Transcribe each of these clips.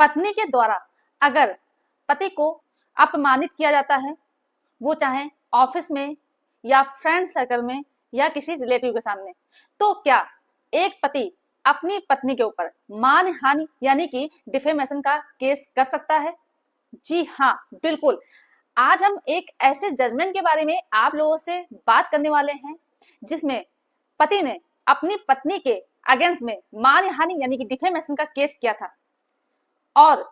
पत्नी के द्वारा अगर पति को अपमानित किया जाता है, वो चाहे ऑफिस में या फ्रेंड सर्कल में या किसी रिलेटिव के सामने, तो क्या एक पति अपनी पत्नी के ऊपर मानहानि यानी कि डिफेमेशन का केस कर सकता है? जी हाँ, बिल्कुल। आज हम एक ऐसे जजमेंट के बारे में आप लोगों से बात करने वाले हैं जिसमें पति ने अपनी पत्नी के अगेंस्ट में मानहानि यानी कि डिफेमेशन का केस किया था और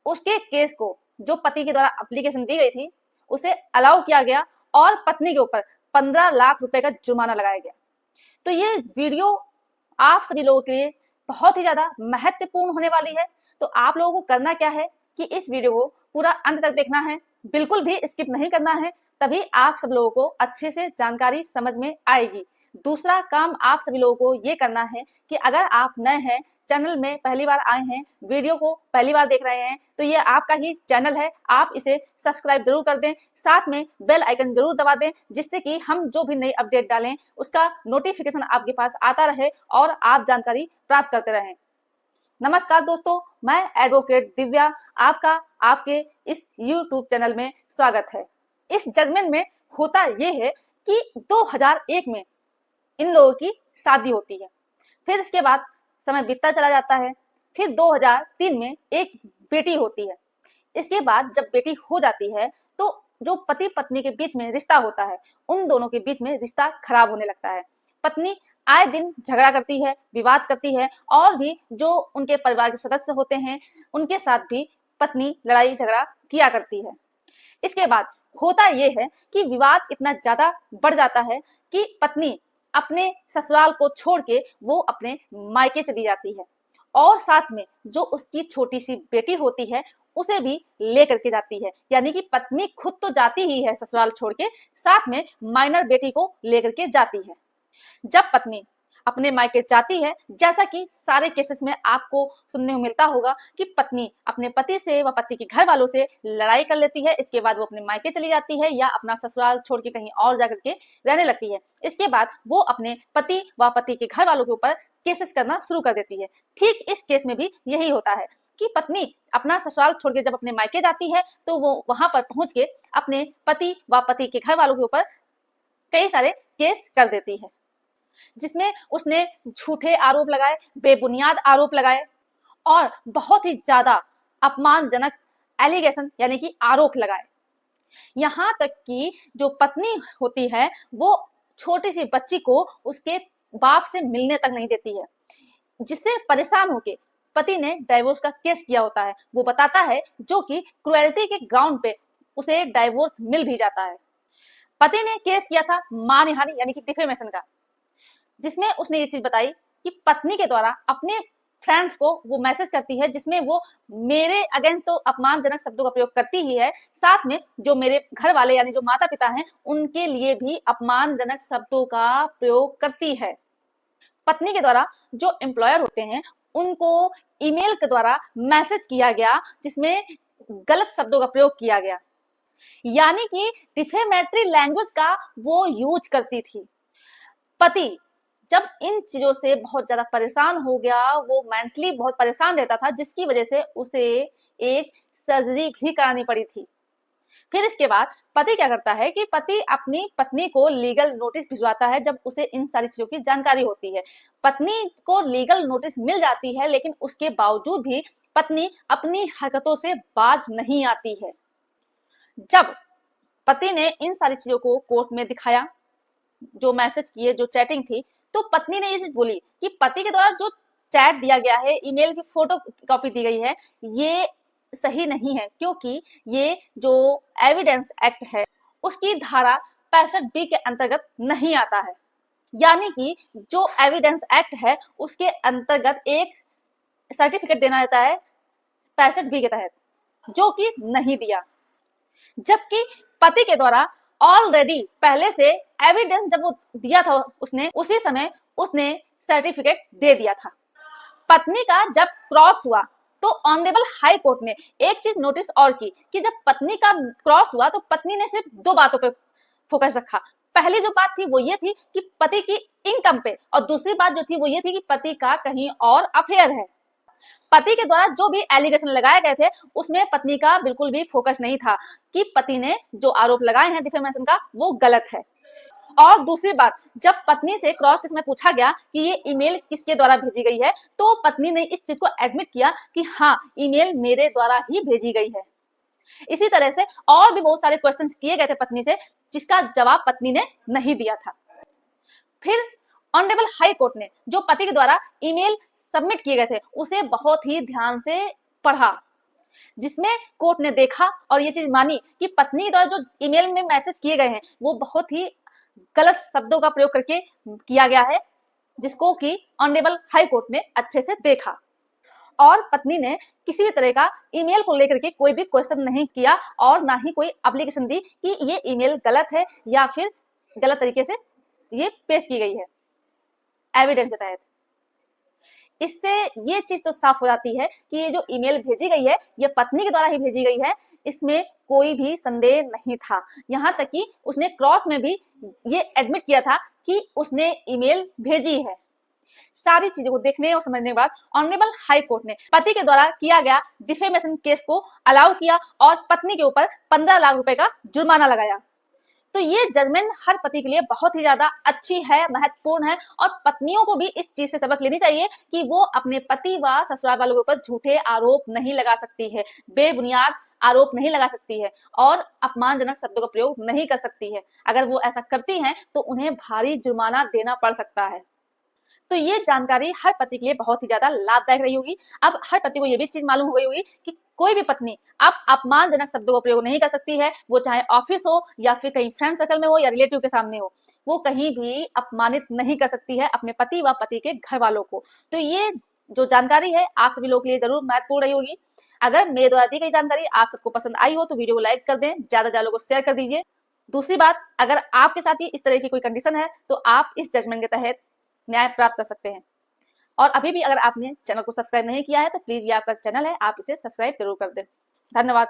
उसके केस को जो पति के द्वारा एप्लीकेशन दी गई थी उसे अलाउ किया गया और पत्नी के ऊपर 15 लाख रुपए का जुर्माना लगाया गया। तो ये वीडियो आप सभी लोगों के लिए बहुत ही ज्यादा महत्वपूर्ण होने वाली है। तो आप लोगों को करना क्या है कि इस वीडियो को पूरा अंत तक देखना है, बिल्कुल भी स्किप नहीं करना है, तभी आप सब लोगों को अच्छे से जानकारी समझ में आएगी। दूसरा काम आप सभी लोगों को ये करना है कि अगर आप नए हैं, चैनल में पहली बार आए हैं, वीडियो को पहली बार देख रहे हैं, तो ये आपका ही चैनल है, आप इसे सब्सक्राइब जरूर कर दें, साथ में बेल आइकन जरूर दबा दें, जिससे कि हम जो भी नई अपडेट डालें उसका नोटिफिकेशन आपके पास आता रहे और आप जानकारी प्राप्त करते रहें। नमस्कार दोस्तों, मैं एडवोकेट दिव्या आपका आपके इस YouTube चैनल में स्वागत है। इस जजमेंट में होता ये है कि 2001 में इन लोगों की शादी होती है, फिर इसके बाद समय बीतता चला जाता है, फिर 2003 में एक बेटी होती है। इसके बाद जब बेटी हो जाती है तो जो पति पत्नी के बीच में रिश्ता होता है, उन दोनों के बीच में रिश्ता खराब होने लगता है। पत्नी आए दिन झगड़ा करती है, विवाद करती है और भी जो उनके परिवार के सदस्य होते हैं उनके साथ भी पत्नी लड़ाई झगड़ा किया करती है। इसके बाद होता यह है कि विवाद इतना ज्यादा बढ़ जाता है कि पत्नी अपने ससुराल को छोड़ के वो अपने मायके चली जाती है और साथ में जो उसकी छोटी सी बेटी होती है उसे भी लेकर के जाती है। यानी कि पत्नी खुद तो जाती ही है ससुराल छोड़ के, साथ में माइनर बेटी को लेकर के जाती है। जब पत्नी अपने मायके जाती है, जैसा कि सारे केसेस में आपको सुनने को मिलता होगा कि पत्नी अपने पति से व पति के घर वालों से लड़ाई कर लेती है, इसके बाद वो अपने मायके चली जाती है या अपना ससुराल छोड़ के कहीं और जाकर के रहने लगती है। इसके बाद वो अपने पति व पति के घर वालों के ऊपर केसेस करना शुरू कर देती है। ठीक इस केस में भी यही होता है कि पत्नी अपना ससुराल छोड़ के जब अपने मायके जाती है तो वो वहां पर पहुंच के अपने पति व पति के घर वालों के ऊपर कई सारे केस कर देती है, जिसमें उसने झूठे आरोप लगाए, बेबुनियाद आरोप लगाए और बहुत ही ज्यादा अपमानजनक एलिगेशन यानी कि आरोप लगाए। यहाँ तक कि जो पत्नी होती है वो छोटी सी बच्ची को उसके बाप से मिलने तक नहीं देती है, जिससे परेशान होके पति ने डाइवोर्स का केस किया होता है। वो बताता है जो कि क्रुएल्टी के ग्राउंड पे उसे डाइवोर्स मिल भी जाता है। पति ने केस किया था मानहानि यानी कि डिफेमेशन का, जिसमें उसने ये चीज बताई कि पत्नी के द्वारा अपने फ्रेंड्स को वो मैसेज करती है जिसमें वो मेरे अगेंस्ट तो अपमानजनक शब्दों का प्रयोग करती ही है, साथ में जो मेरे घर वाले यानी जो माता पिता हैं उनके लिए भी अपमानजनक शब्दों का प्रयोग करती है। पत्नी के द्वारा जो एम्प्लॉयर होते हैं उनको ईमेल के द्वारा मैसेज किया गया जिसमें गलत शब्दों का प्रयोग किया गया, यानी कि डिफेमेटरी लैंग्वेज का वो यूज करती थी। पति जब इन चीजों से बहुत ज्यादा परेशान हो गया, वो मेंटली बहुत परेशान रहता था, जिसकी वजह से उसे एक सर्जरी भी करानी पड़ी थी। फिर इसके बाद पति क्या करता है कि पति अपनी पत्नी को लीगल नोटिस भिजवाता है जब उसे इन सारी चीजों की जानकारी होती है। पत्नी को लीगल नोटिस मिल जाती है, लेकिन उसके बावजूद भी पत्नी अपनी हरकतों से बाज नहीं आती है। जब पति ने इन सारी चीजों को कोर्ट में दिखाया, जो मैसेज किए, जो चैटिंग थी, तो पत्नी ने ये चीज बोली कि पति के द्वारा जो चैट दिया गया है, ईमेल की फोटो कॉपी दी गई है, ये सही नहीं है, क्योंकि ये जो एविडेंस एक्ट है उसकी धारा 65B के अंतर्गत नहीं आता है। यानी कि जो एविडेंस एक्ट है उसके अंतर्गत एक सर्टिफिकेट देना रहता है 65B के तहत, जो कि नहीं दिया। जबकि पति के द्वारा ऑलरेडी पहले से एविडेंस जब वो दिया था उसने, उसी समय उसने सर्टिफिकेट दे दिया था। पत्नी का जब क्रॉस हुआ तो ऑनरेबल हाई कोर्ट ने एक चीज नोटिस और की कि जब पत्नी का क्रॉस हुआ तो पत्नी ने सिर्फ 2 बातों पे फोकस रखा। पहली जो बात थी वो ये थी कि पति की इनकम पे, और दूसरी बात जो थी वो ये थी कि पति का कहीं और अफेयर है। पति के द्वारा जो भी एलिगेशन लगाए गए थे उसमें पत्नी का बिल्कुल भी फोकस नहीं था कि पति ने जो आरोप लगाए हैं डिफेमेशन का वो गलत है। और दूसरी बात, जब पत्नी से क्रॉस केस में पूछा गया कि ये ईमेल किसके द्वारा भेजी गई है, तो पत्नी ने इस चीज को एडमिट किया कि हाँ, ईमेल मेरे द्वारा ही भेजी गई है। इसी तरह से और भी बहुत सारे क्वेश्चंस किए गए थे पत्नी से, जिसका जवाब पत्नी ने नहीं दिया था। फिर ऑनरेबल हाई कोर्ट ने जो पति के द्वारा ईमेल सबमिट किए गए थे उसे बहुत ही ध्यान से पढ़ा, जिसमें कोर्ट ने देखा और ये चीज मानी कि पत्नी द्वारा जो ईमेल में मैसेज किए गए हैं वो बहुत ही गलत शब्दों का प्रयोग करके किया गया है, जिसको कि ऑनरेबल हाई कोर्ट ने अच्छे से देखा। और पत्नी ने किसी भी तरह का ईमेल को लेकर के कोई भी क्वेश्चन नहीं किया और ना ही कोई एप्लीकेशन दी कि ये ईमेल गलत है या फिर गलत तरीके से ये पेश की गई है एविडेंस के तहत। इससे ये चीज तो साफ हो जाती है कि ये जो ईमेल भेजी गई है ये पत्नी के द्वारा ही भेजी गई है, इसमें कोई भी संदेह नहीं था। यहाँ तक कि उसने क्रॉस में भी ये एडमिट किया था कि उसने ईमेल भेजी है। सारी चीजों को देखने और समझने के बाद ऑनरेबल हाई कोर्ट ने पति के द्वारा किया गया डिफेमेशन केस को अलाउ किया और पत्नी के ऊपर 15 लाख रुपए का जुर्माना लगाया। तो ये जजमेंट हर पति के लिए बहुत ही ज्यादा अच्छी है, महत्वपूर्ण है, और पत्नियों को भी इस चीज से सबक लेनी चाहिए कि वो अपने पति व ससुराल वालों के ऊपर झूठे आरोप नहीं लगा सकती है, बेबुनियाद आरोप नहीं लगा सकती है और अपमानजनक शब्दों का प्रयोग नहीं कर सकती है। अगर वो ऐसा करती हैं तो उन्हें भारी जुर्माना देना पड़ सकता है। तो ये जानकारी हर पति के लिए बहुत ही ज्यादा लाभदायक रही होगी। अब हर पति को ये भी चीज मालूम हो गई होगी कि कोई भी पत्नी अब अपमानजनक शब्दों का प्रयोग नहीं कर सकती है, वो चाहे ऑफिस हो या फिर कहीं फ्रेंड सर्कल में हो या रिलेटिव के सामने हो, वो कहीं भी अपमानित नहीं कर सकती है अपने पति व पति के घर वालों को। तो ये जो जानकारी है आप सभी लोगों के लिए जरूर महत्वपूर्ण रही होगी। अगर मेरे द्वारा दी गई जानकारी आप सबको पसंद आई हो तो वीडियो को लाइक कर दें, ज्यादा ज्यादा लोगों को शेयर कर दीजिए। दूसरी बात, अगर आपके साथ ही इस तरह की कोई कंडीशन है तो आप इस जजमेंट के तहत न्याय प्राप्त कर सकते हैं। और अभी भी अगर आपने चैनल को सब्सक्राइब नहीं किया है तो प्लीज ये आपका चैनल है, आप इसे सब्सक्राइब जरूर कर दें। धन्यवाद।